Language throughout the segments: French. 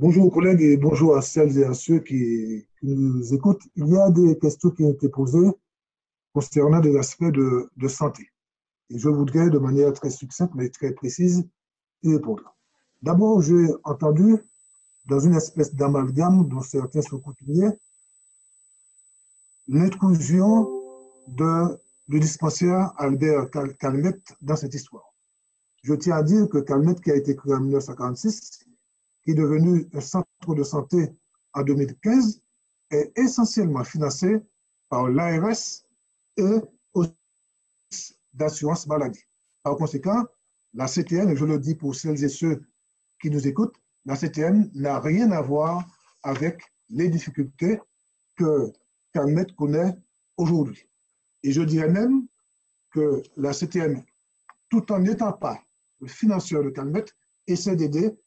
Bonjour aux collègues et bonjour à celles et à ceux qui nous écoutent. Il y a des questions qui ont été posées concernant des aspects de santé. Et je voudrais, de manière très succincte mais très précise, y répondre. D'abord, j'ai entendu, dans une espèce d'amalgame dont certains sont coutumiers, l'intrusion du dispensaire Albert Calmette dans cette histoire. Je tiens à dire que Calmette, qui a été créé en 1946, qui est devenu un centre de santé en 2015, est essentiellement financé par l'ARS et d'assurance maladie. Par conséquent, la CTN, je le dis pour celles et ceux qui nous écoutent, la CTN n'a rien à voir avec les difficultés que Calmette connaît aujourd'hui. Et je dirais même que la CTN, tout en n'étant pas le financeur de Calmette, essaie d'aider,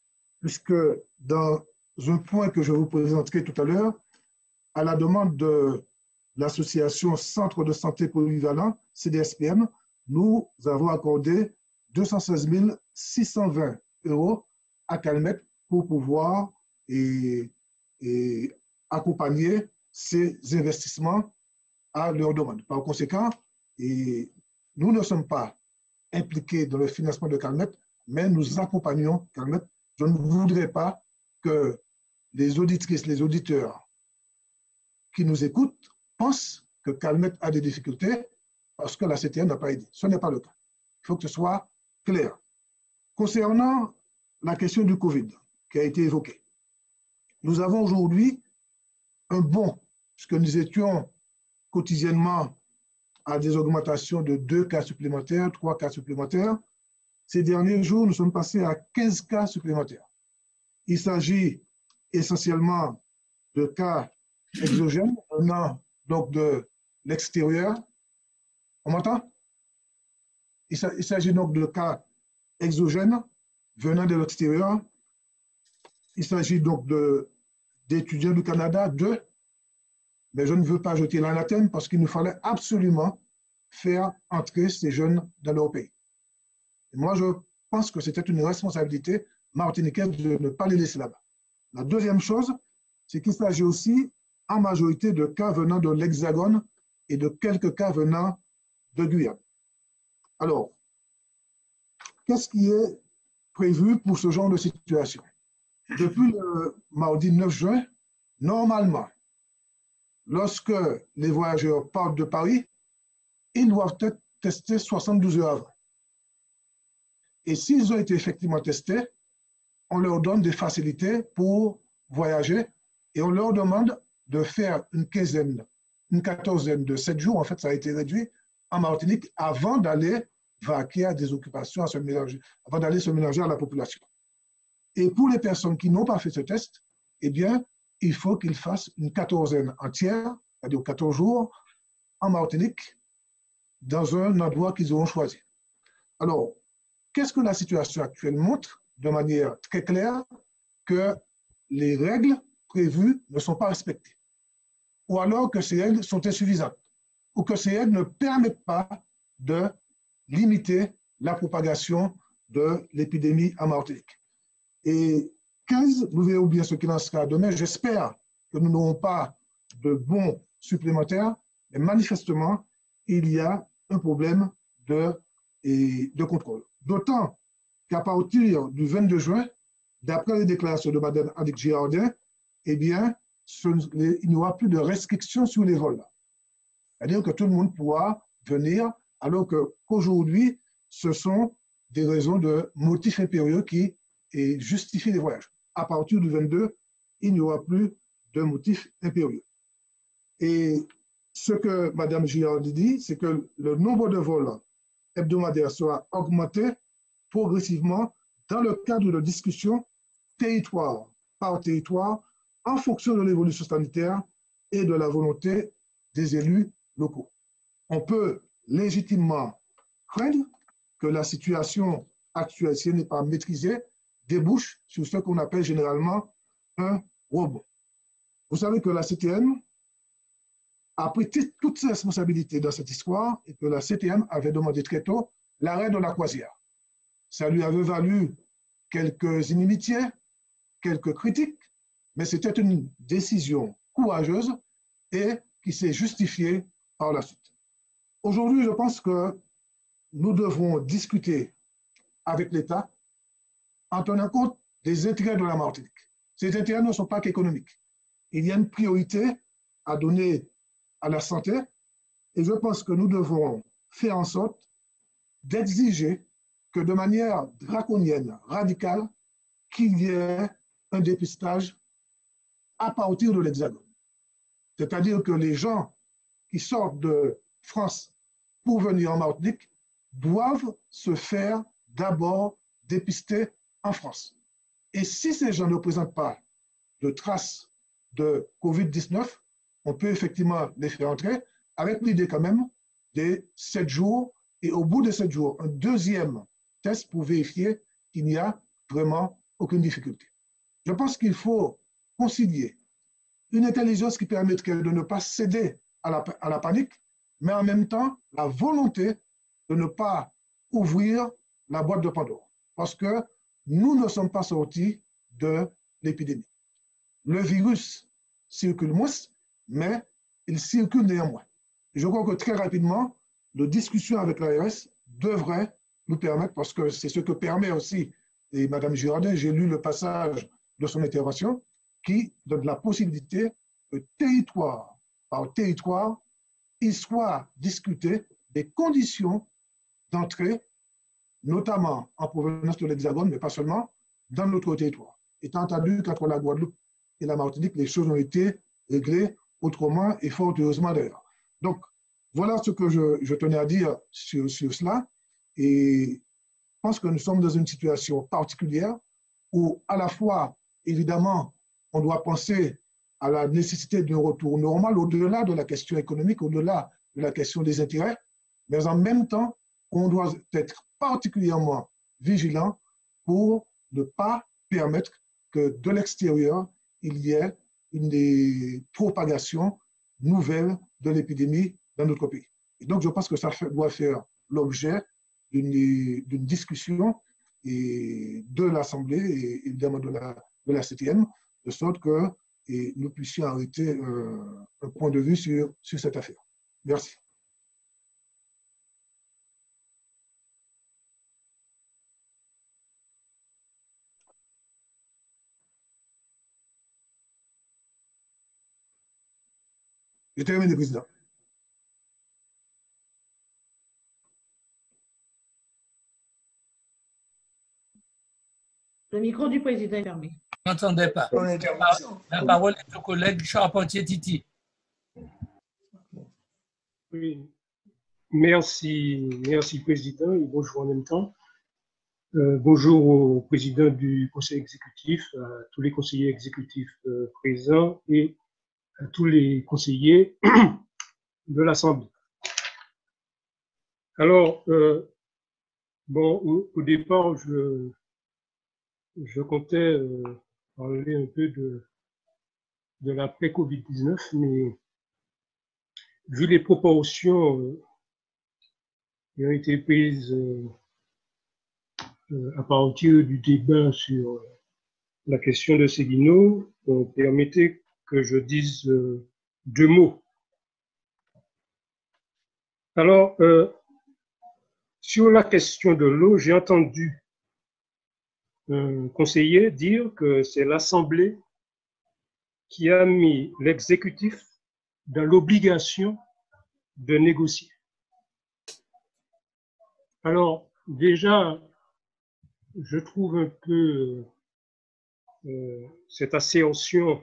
puisque dans un point que je vous présenterai tout à l'heure, à la demande de l'association Centre de santé polyvalent, CDSPM, nous avons accordé 216 620 € à Calmette pour pouvoir accompagner ces investissements à leur demande. Par conséquent, nous ne sommes pas impliqués dans le financement de Calmette, mais nous accompagnons Calmette. Je ne voudrais pas que les auditrices, les auditeurs qui nous écoutent pensent que Calmette a des difficultés parce que la CTN n'a pas aidé. Ce n'est pas le cas. Il faut que ce soit clair. Concernant la question du Covid qui a été évoquée, nous avons aujourd'hui un bond, puisque nous étions quotidiennement à des augmentations de 2 cas supplémentaires, 3 cas supplémentaires. Ces derniers jours, nous sommes passés à 15 cas supplémentaires. Il s'agit essentiellement de cas exogènes venant donc de l'extérieur. On m'entend? Il s'agit donc de cas exogènes venant de l'extérieur. Il s'agit donc d'étudiants du Canada, 2, mais je ne veux pas jeter l'anathème parce qu'il nous fallait absolument faire entrer ces jeunes dans leur pays. Et moi, je pense que c'était une responsabilité martiniquaise de ne pas les laisser là-bas. La deuxième chose, c'est qu'il s'agit aussi en majorité de cas venant de l'Hexagone et de quelques cas venant de Guyane. Alors, qu'est-ce qui est prévu pour ce genre de situation? Depuis le mardi 9 juin, normalement, lorsque les voyageurs partent de Paris, ils doivent être testés 72 heures avant. Et s'ils ont été effectivement testés, on leur donne des facilités pour voyager et on leur demande de faire une quatorzaine de 7 jours, en fait ça a été réduit en Martinique avant d'aller vaquer à des occupations, avant d'aller se mélanger à la population. Et pour les personnes qui n'ont pas fait ce test, eh bien, il faut qu'ils fassent une quatorzaine entière, c'est-à-dire 14 jours, en Martinique, dans un endroit qu'ils auront choisi. Alors, qu'est-ce que la situation actuelle montre de manière très claire? Que les règles prévues ne sont pas respectées, ou alors que ces règles sont insuffisantes, ou que ces règles ne permettent pas de limiter la propagation de l'épidémie en Martinique. Et 15, nous verrons bien ce qu'il en sera demain. J'espère que nous n'aurons pas de bons supplémentaires, mais manifestement, il y a un problème de contrôle. D'autant qu'à partir du 22 juin, d'après les déclarations de Mme Annick Girardin, eh bien, il n'y aura plus de restrictions sur les vols. C'est-à-dire que tout le monde pourra venir, alors qu'aujourd'hui, ce sont des raisons de motifs impérieux qui justifient les voyages. À partir du 22, il n'y aura plus de motifs impérieux. Et ce que Mme Girardin dit, c'est que le nombre de vols hebdomadaires sera augmenté progressivement dans le cadre de discussions territoire par territoire en fonction de l'évolution sanitaire et de la volonté des élus locaux. On peut légitimement craindre que la situation actuelle, si elle n'est pas maîtrisée, débouche sur ce qu'on appelle généralement un rebond. Vous savez que la CTN a pris toutes ses responsabilités dans cette histoire et que la CTN avait demandé très tôt l'arrêt de la croisière. Ça lui avait valu quelques inimitiés, quelques critiques, mais c'était une décision courageuse et qui s'est justifiée par la suite. Aujourd'hui, je pense que nous devrons discuter avec l'État en tenant compte des intérêts de la Martinique. Ces intérêts ne sont pas qu'économiques. Il y a une priorité à donner à la santé et je pense que nous devons faire en sorte d'exiger que de manière draconienne, radicale, qu'il y ait un dépistage à partir de l'Hexagone. C'est-à-dire que les gens qui sortent de France pour venir en Martinique doivent se faire d'abord dépister en France. Et si ces gens ne présentent pas de traces de COVID-19, on peut effectivement les faire entrer avec l'idée quand même des 7 jours et au bout de 7 jours, un deuxième test pour vérifier qu'il n'y a vraiment aucune difficulté. Je pense qu'il faut concilier une intelligence qui permettrait de ne pas céder à la panique, mais en même temps la volonté de ne pas ouvrir la boîte de Pandore, parce que nous ne sommes pas sortis de l'épidémie. Le virus circule moins, mais il circule néanmoins. Je crois que très rapidement, les discussions avec l'ARS devraient nous permettre, parce que c'est ce que permet aussi, et Mme Girardin, j'ai lu le passage de son intervention, qui donne la possibilité que territoire par territoire, il soit discuté des conditions d'entrée, notamment en provenance de l'Hexagone, mais pas seulement, dans notre territoire. Étant entendu qu'entre la Guadeloupe et la Martinique, les choses ont été réglées autrement et fort heureusement d'ailleurs. Donc, voilà ce que je tenais à dire sur cela. Et je pense que nous sommes dans une situation particulière où, à la fois, évidemment, on doit penser à la nécessité d'un retour normal au-delà de la question économique, au-delà de la question des intérêts, mais en même temps, on doit être particulièrement vigilant pour ne pas permettre que de l'extérieur, il y ait une propagation nouvelle de l'épidémie dans notre pays. Et donc, je pense que ça doit faire l'objet d'une discussion de l'Assemblée et évidemment de la CTM, de sorte que nous puissions arrêter un point de vue sur cette affaire. Merci. J'ai terminé, Président. Le micro du président est fermé. Je n'entendais pas. La parole est au collègue Charpentier-Titi. Oui, merci Président et bonjour en même temps. Bonjour au président du Conseil exécutif, à tous les conseillers exécutifs présents et à tous les conseillers de l'Assemblée. Alors, bon, au départ, je comptais parler un peu de l'après-Covid-19, mais vu les proportions qui ont été prises à partir du débat sur la question de Séguineau, permettez que je dise 2 mots. Alors, sur la question de l'eau, j'ai entendu un conseiller dire que c'est l'Assemblée qui a mis l'exécutif dans l'obligation de négocier. Alors, déjà, je trouve un peu cette assertion,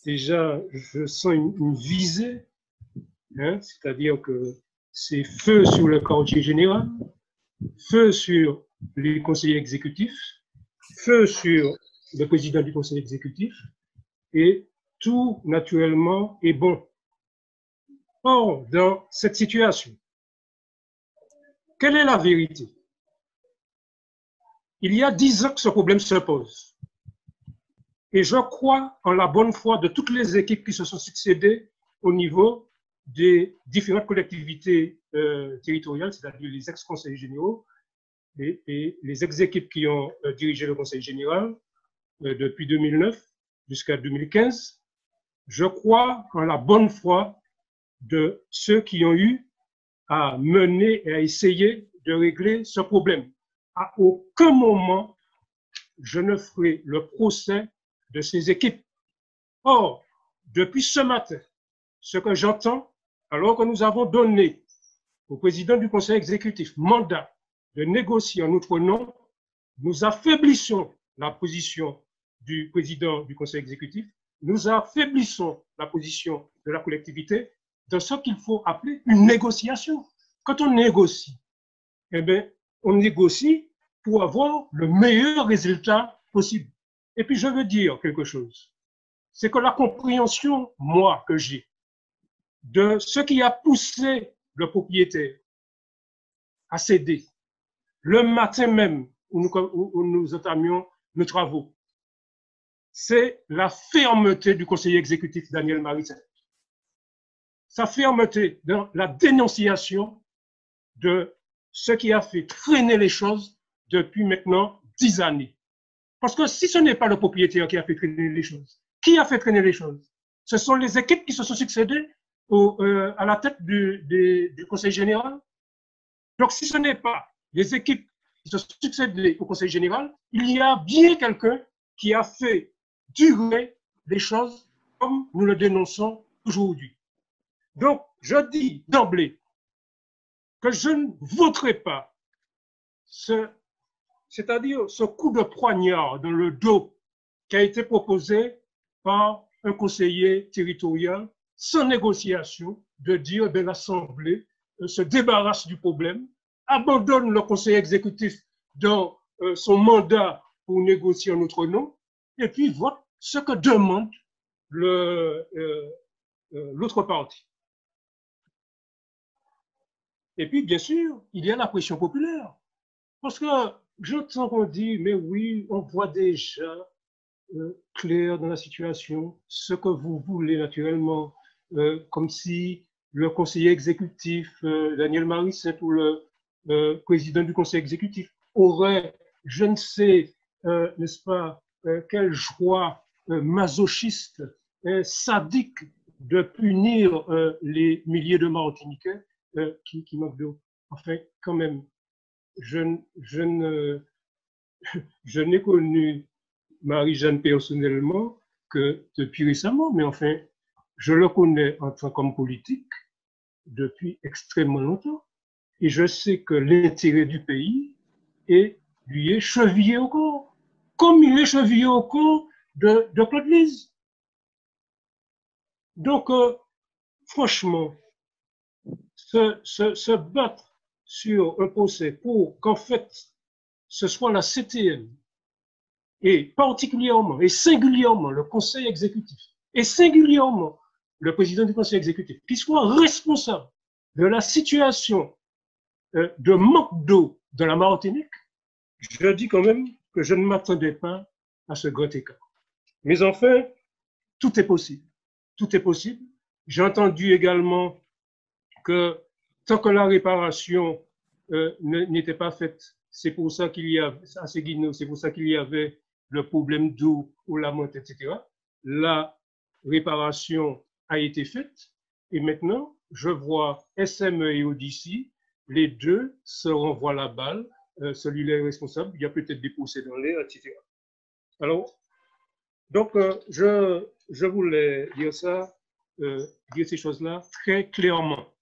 déjà, je sens une visée, hein, c'est-à-dire que c'est feu sur le quartier général, feu sur les conseillers exécutifs, feu sur le président du conseil exécutif, et tout, naturellement, est bon. Or, dans cette situation, quelle est la vérité? Il y a 10 ans que ce problème se pose. Et je crois en la bonne foi de toutes les équipes qui se sont succédées au niveau des différentes collectivités territoriales, c'est-à-dire les ex-conseillers généraux, les ex-équipes qui ont dirigé le Conseil général depuis 2009 jusqu'à 2015, je crois en la bonne foi de ceux qui ont eu à mener et à essayer de régler ce problème. À aucun moment, je ne ferai le procès de ces équipes. Or, depuis ce matin, ce que j'entends, alors que nous avons donné au président du Conseil exécutif mandat de négocier en notre nom, nous affaiblissons la position du président du Conseil exécutif, nous affaiblissons la position de la collectivité dans ce qu'il faut appeler une négociation. Quand on négocie, eh bien, on négocie pour avoir le meilleur résultat possible. Et puis, je veux dire quelque chose. C'est que la compréhension, moi, que j'ai, de ce qui a poussé le propriétaire à céder le matin même où nous entamions nos travaux, c'est la fermeté du conseiller exécutif Daniel Marisset. Sa fermeté dans la dénonciation de ce qui a fait traîner les choses depuis maintenant 10 années. Parce que si ce n'est pas le propriétaire qui a fait traîner les choses, qui a fait traîner les choses? Ce sont les équipes qui se sont succédées à la tête du Conseil général. Donc, si ce n'est pas les équipes qui se sont succédées au Conseil général, il y a bien quelqu'un qui a fait durer les choses comme nous le dénonçons aujourd'hui. Donc, je dis d'emblée que je ne voterai pas c'est-à-dire ce coup de poignard dans le dos qui a été proposé par un conseiller territorial sans négociation, de dire que l'Assemblée se débarrasse du problème, abandonne le conseil exécutif dans son mandat pour négocier en notre nom, et puis vote ce que demande l'autre partie. Et puis, bien sûr, il y a la pression populaire. Parce que j'entends qu'on dit, mais oui, on voit déjà clair dans la situation ce que vous voulez naturellement, comme si le conseiller exécutif, Daniel Marisset, ou le président du conseil exécutif aurait, je ne sais, n'est-ce pas, quelle joie masochiste, sadique de punir les milliers de Martiniquais qui manquent d'eau. Enfin, quand même, je n'ai connu Marie-Jeanne personnellement que depuis récemment, mais enfin, je le connais en tant qu'homme politique depuis extrêmement longtemps. Et je sais que l'intérêt du pays lui est chevillé au corps, comme il est chevillé au corps de Claude Lise. Donc, franchement, se battre sur un procès pour qu'en fait, ce soit la CTM, et particulièrement et singulièrement le conseil exécutif, et singulièrement le président du conseil exécutif, qui soit responsable de la situation de manque d'eau dans la Martinique, je dis quand même que je ne m'attendais pas à ce grand écart. Mais enfin, tout est possible. Tout est possible. J'ai entendu également que tant que la réparation n'était pas faite, c'est pour ça qu'il y a, à Séguineau, c'est pour ça qu'il y avait le problème d'eau ou la monte, etc. La réparation a été faite et maintenant, je vois SME et Odyssey, les deux se renvoient la balle, celui-là est responsable, il y a peut-être des procès dans l'air, etc. Alors, donc, je voulais dire ça, dire ces choses-là très clairement.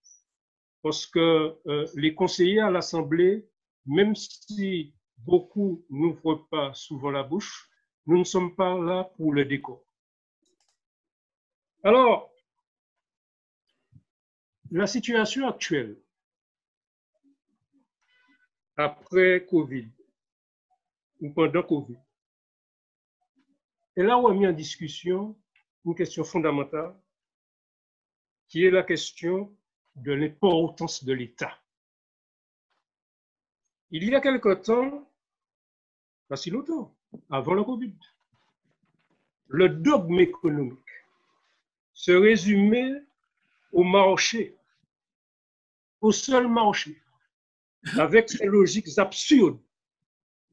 Parce que les conseillers à l'Assemblée, même si beaucoup n'ouvrent pas souvent la bouche, nous ne sommes pas là pour le décor. Alors, la situation actuelle, après Covid, ou pendant Covid, elle a remis en discussion une question fondamentale, qui est la question de l'importance de l'État. Il y a quelque temps, pas si longtemps, avant le Covid, le dogme économique se résumait au marché, au seul marché. avec ces logiques absurdes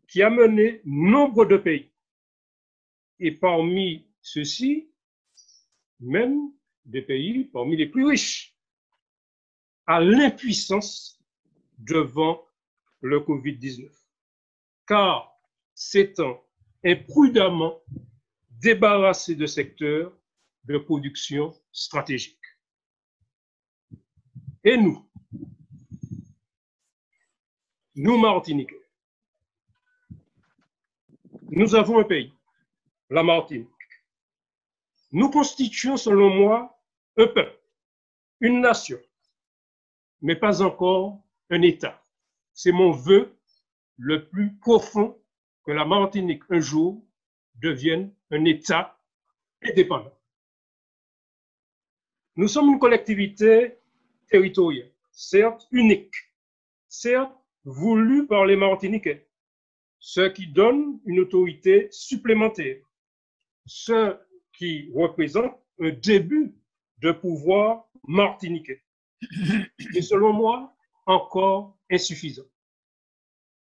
qui a mené nombre de pays. Et parmi ceux-ci, même des pays parmi les plus riches, à l'impuissance devant le Covid-19. Car s'étant imprudemment débarrassé de secteurs de production stratégique. Et nous Martiniquais, nous avons un pays, la Martinique. Nous constituons, selon moi, un peuple, une nation, mais pas encore un État. C'est mon vœu le plus profond que la Martinique, un jour, devienne un État indépendant. Nous sommes une collectivité territoriale, certes unique, certes voulue par les Martiniquais, ce qui donne une autorité supplémentaire, ce qui représente un début de pouvoir martiniquais. Et selon moi, encore insuffisant.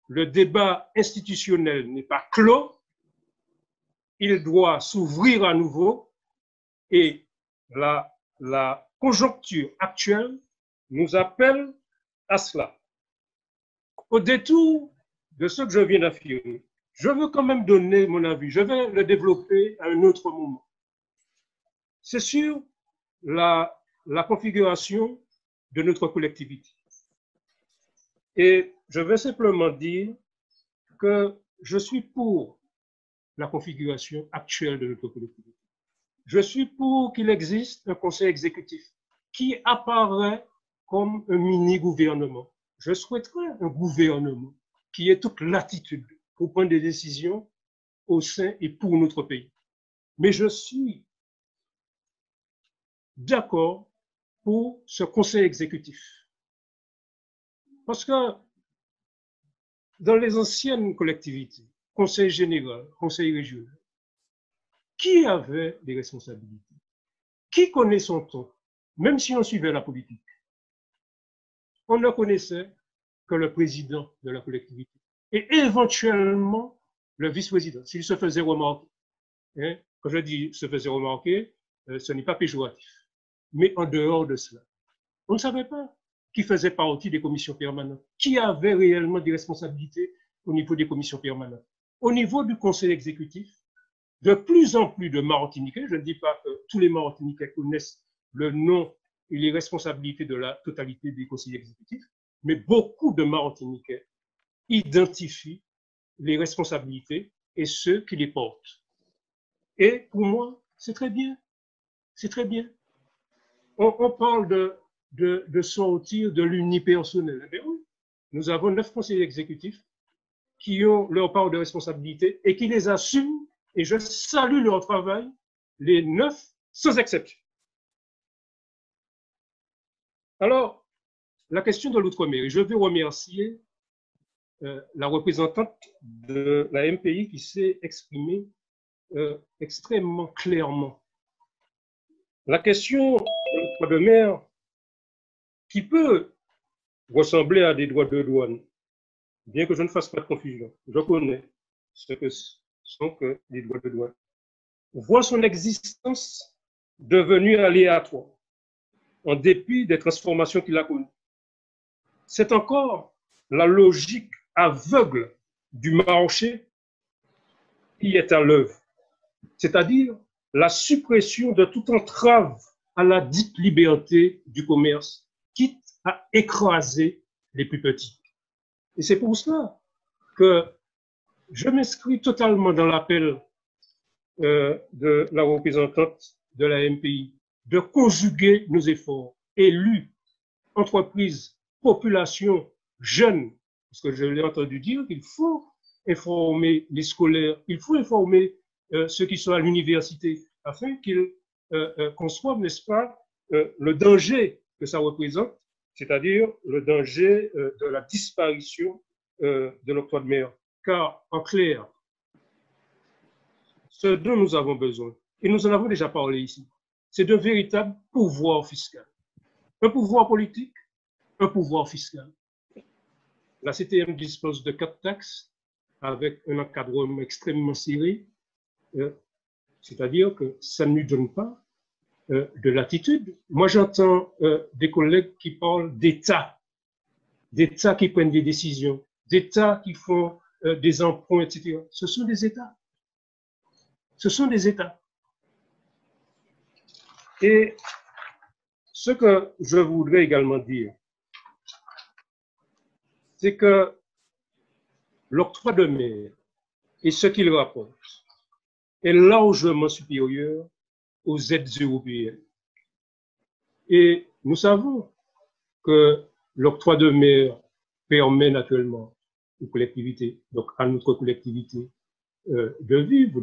Le débat institutionnel n'est pas clos, il doit s'ouvrir à nouveau et la conjoncture actuelle nous appelle à cela. Au détour de ce que je viens d'affirmer, je veux quand même donner mon avis. Je vais le développer à un autre moment. C'est sur la configuration de notre collectivité. Et je vais simplement dire que je suis pour la configuration actuelle de notre collectivité. Je suis pour qu'il existe un conseil exécutif qui apparaît comme un mini-gouvernement. Je souhaiterais un gouvernement qui ait toute latitude pour prendre des décisions au sein et pour notre pays. Mais je suis d'accord pour ce conseil exécutif. Parce que dans les anciennes collectivités, conseil général, conseil régional, qui avait des responsabilités? Qui connaît son ton? Même si on suivait la politique, on ne connaissait que le président de la collectivité et éventuellement le vice-président, s'il se faisait remarquer. Hein? Quand je dis se faisait remarquer, ce n'est pas péjoratif. Mais en dehors de cela, on ne savait pas qui faisait partie des commissions permanentes, qui avait réellement des responsabilités au niveau des commissions permanentes. Au niveau du conseil exécutif, de plus en plus de Martiniquais, je ne dis pas que tous les Martiniquais connaissent le nom et les responsabilités de la totalité des conseillers exécutifs, mais beaucoup de Martiniquais identifient les responsabilités et ceux qui les portent. Et pour moi, c'est très bien. C'est très bien. On parle de sortir de l'unipersonnel. Eh oui, nous avons 9 conseillers exécutifs qui ont leur part de responsabilité et qui les assument, et je salue leur travail, les 9 sans exception. Alors, la question de l'outre-mer, et je veux remercier la représentante de la MPI qui s'est exprimée extrêmement clairement. La question de l'outre-mer, qui peut ressembler à des droits de douane, bien que je ne fasse pas de confusion, je connais ce que sont que les droits de douane, voit son existence devenue aléatoire, en dépit des transformations qu'il a connues. C'est encore la logique aveugle du marché qui est à l'œuvre, c'est-à-dire la suppression de toute entrave à la dite liberté du commerce, quitte à écraser les plus petits. Et c'est pour cela que je m'inscris totalement dans l'appel de la représentante de la MPI, de conjuguer nos efforts, élus, entreprises, population, jeunes, parce que je l'ai entendu dire qu'il faut informer les scolaires, il faut informer ceux qui sont à l'université, afin qu'ils conçoivent, n'est-ce pas, le danger que ça représente, c'est-à-dire le danger de la disparition de l'octroi de mer. Car, en clair, ce dont nous avons besoin, et nous en avons déjà parlé ici, c'est d'un véritable pouvoir fiscal. Un pouvoir politique, un pouvoir fiscal. La CTM dispose de 4 taxes avec un encadrement extrêmement serré, c'est-à-dire que ça ne lui donne pas de latitude. Moi, j'entends des collègues qui parlent d'États qui prennent des décisions, d'États qui font des emprunts, etc. Ce sont des États. Ce sont des États. Et ce que je voudrais également dire, c'est que l'octroi de mer et ce qu'il rapporte est largement supérieur aux aides européennes. Et nous savons que l'octroi de mer permet naturellement aux collectivités, donc à notre collectivité, de vivre,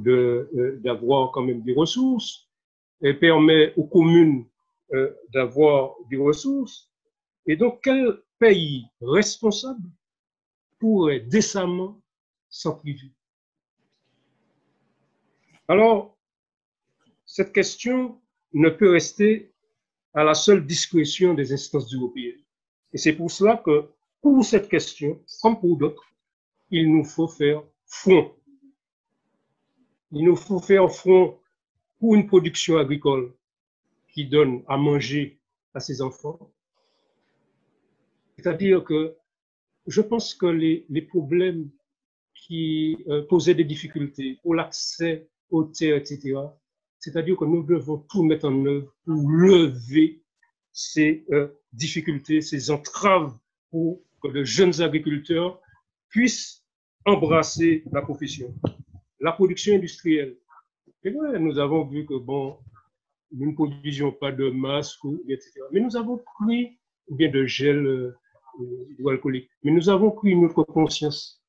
d'avoir quand même des ressources, et permet aux communes d'avoir des ressources. Et donc, quel pays responsable pourrait décemment s'en priver? Alors, cette question ne peut rester à la seule discrétion des instances européennes. Et c'est pour cela que, pour cette question, comme pour d'autres, il nous faut faire front. Il nous faut faire front pour une production agricole qui donne à manger à ses enfants. C'est-à-dire que je pense que les problèmes qui posaient des difficultés pour l'accès aux terres, etc., c'est-à-dire que nous devons tout mettre en œuvre pour lever ces difficultés, ces entraves pour que de jeunes agriculteurs puissent embrasser la profession. La production industrielle. C'est vrai, nous avons vu que, bon, nous ne produisions pas de masques, etc. Mais nous avons pris, ou bien de gel hydroalcoolique, mais nous avons pris une autre conscience.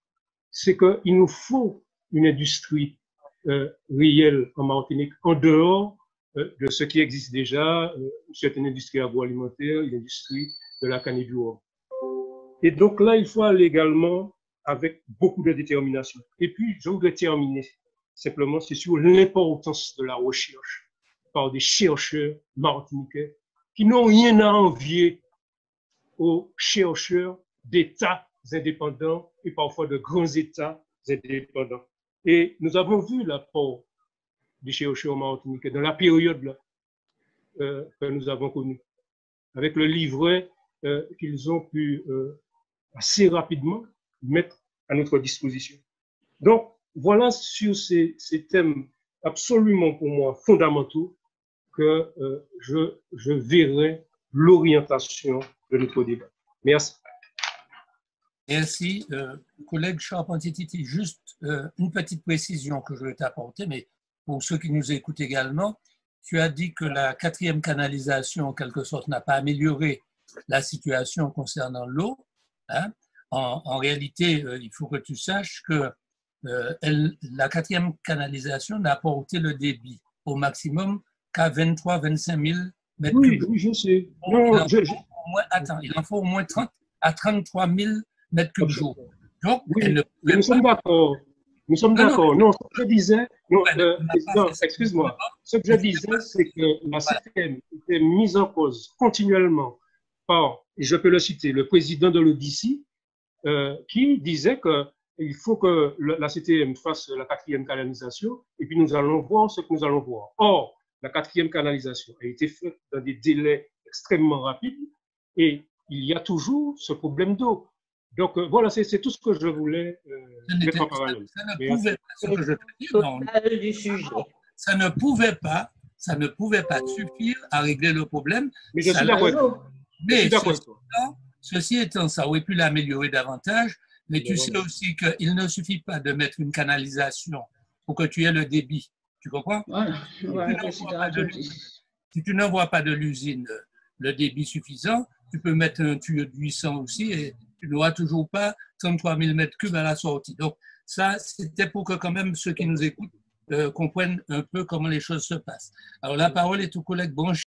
C'est qu'il nous faut une industrie réelle en Martinique, en dehors de ce qui existe déjà, certaines industries agroalimentaires, l'industrie de la canne et du rhum. Et donc là, il faut aller également avec beaucoup de détermination. Et puis, je voudrais terminer simplement, c'est sur l'importance de la recherche par des chercheurs martiniquais qui n'ont rien à envier aux chercheurs d'États indépendants et parfois de grands États indépendants. Et nous avons vu l'apport des chercheurs martiniquais dans la période là, que nous avons connue, avec le livret qu'ils ont pu assez rapidement mettre à notre disposition. Donc, voilà sur ces thèmes absolument pour moi fondamentaux que je verrai l'orientation de notre débat. Merci. Merci. Collègue Charpentier-Titi, juste une petite précision que je vais t'apporter, mais pour ceux qui nous écoutent également, tu as dit que la 4e canalisation, en quelque sorte, n'a pas amélioré la situation concernant l'eau. Hein. En réalité, il faut que tu saches que la 4e canalisation n'a apporté le débit au maximum qu'à 23-25 000 mètres cubes. Oui, je sais. Il en faut au moins 30 à 33 000 mètres cubes jour. Donc, oui, nous sommes d'accord. Nous sommes d'accord. Non, ce que je disais, excuse-moi, ce que je disais, c'est que la CTM était mise en cause continuellement par, et je peux le citer, le président de l'ODICI, qui disait qu'il faut que la CTM fasse la 4e canalisation et puis nous allons voir ce que nous allons voir. Or, la 4e canalisation a été faite dans des délais extrêmement rapides et il y a toujours ce problème d'eau. Donc voilà, c'est tout ce que je voulais mettre en parallèle. Ça ne pouvait pas suffire à régler le problème. Mais je suis d'accord. Mais ceci étant, ça aurait pu l'améliorer davantage, mais tu sais aussi qu'il ne suffit pas de mettre une canalisation pour que tu aies le débit. Tu comprends? Si tu n'envoies pas de l'usine le débit suffisant, tu peux mettre un tuyau de 800 aussi et tu n'auras toujours pas 33 000 mètres cubes à la sortie. Donc, ça, c'était pour que quand même ceux qui nous écoutent comprennent un peu comment les choses se passent. Alors, la parole est au collègue Branchier.